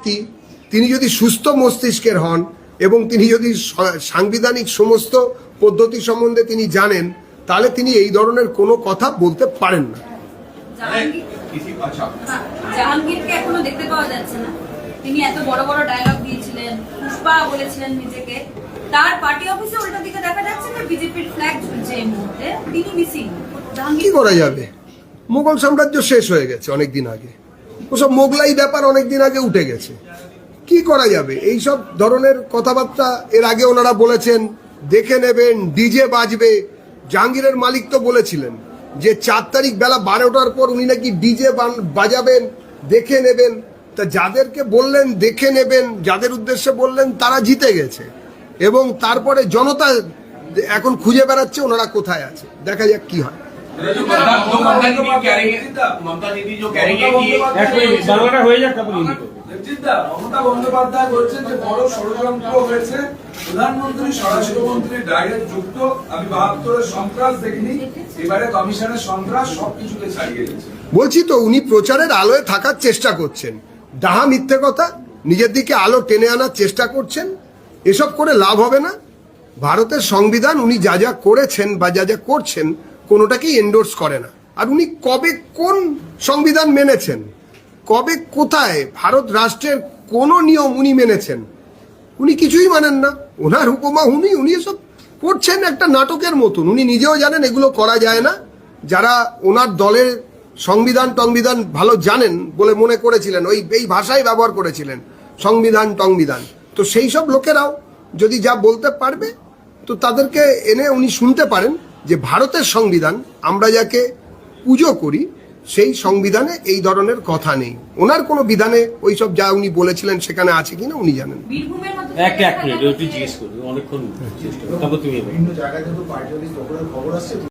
ব্যক্তি, তিনি যদি সুস্থ মস্তিষ্কের হন এবং তিনি যদি সাংবিধানিক সমস্ত পদ্ধতি সম্বন্ধে তিনি জানেন, তাহলে তিনি এই ধরনের কোনো কথা বলতে পারেন না। জাহাঙ্গীরকে এখনো দেখতে পাওয়া যাচ্ছে না। তিনি এত বড় বড় ডায়লগ দিয়েছিলেন, পুষ্পা বলেছিলেন নিজেকে, তার পার্টি অফিসে উল্টা দিকে দেখা যাচ্ছে যে বিজেপির ফ্ল্যাগ ঝুলছে এই মুহূর্তে, তিনি মিসিং। কি করা যাবে? মুঘল সাম্রাজ্য শেষ হয়ে গেছে অনেকদিন আগে, ওসব মোগলাই ব্যাপার অনেকদিন আগে উঠে গেছে। কি করা যাবে? এই সব ধরনের কথাবার্তা এর আগে ওনারা বলেছেন, দেখে নেবেন ডিজে বাজবে। জাহাঙ্গীরের মালিক তো বলেছিলেন যে 4 তারিখ বেলা 12টার পর উনি নাকি ডিজে বাজাবেন, দেখে নেবেন। তা যাদেরকে বললেন দেখে নেবেন, যাদের উদ্দেশ্যে বললেন, তারা জিতে গেছে এবং তারপরে জনতা এখন খুঁজে বেড়াচ্ছে ওনারা কোথায় আছে। দেখা যাক কি হয়। মমতা বন্দ্যোপাধ্যায় বলছেন যে বড় ষড়যন্ত্র হয়েছে, প্রধানমন্ত্রী স্বরাষ্ট্রমন্ত্রী ডাইরেক্ট যুক্ত, আমি 72-এর সন্ত্রাস দেখিনি, এবারে কমিশনের সন্ত্রাস সবকিছুকে ছাড়িয়ে গেছে। বলছি তো, উনি প্রচারের আলোয় থাকার চেষ্টা করছেন, ডাহা মিথ্যে কথা নিজের দিকে আলো টেনে আনার চেষ্টা করছেন। এসব করে লাভ হবে না। ভারতের সংবিধান উনি যা যা করেছেন বা যা যা করছেন কোনোটাকেই এন্ডোর্স করে না। আর উনি কবে কোন সংবিধান মেনেছেন, কবে কোথায় ভারত রাষ্ট্রের কোন নিয়ম উনি মেনেছেন? উনি কিছুই মানেন না। ওনার উপমা উনি এসব করছেন একটা নাটকের মতন। উনি নিজেও জানেন এগুলো করা যায় না। যারা ওনার দলের সংবিধান টংবিধান ভালো জানেন বলে মনে করেছিলেন, এই ভাষাই ব্যবহার করেছিলেন, সংবিধান টংবিধান। তো সেই সব লোকেরাও যদি যা বলতে পারবে তো তাদেরকে এনে উনি শুনতে পারেন যে ভারতের সংবিধান, আমরা যাকে পুজো করি, সেই সংবিধানে এই ধরনের কথা নেই। ওনার কোনো বিধানে ওই সব যা উনি বলেছিলেন সেখানে আছে কিনা উনি জানেন। এক মিনিট জিজ্ঞেস করি, অনেকক্ষণ চেষ্টা করবো, তারপর তুমি।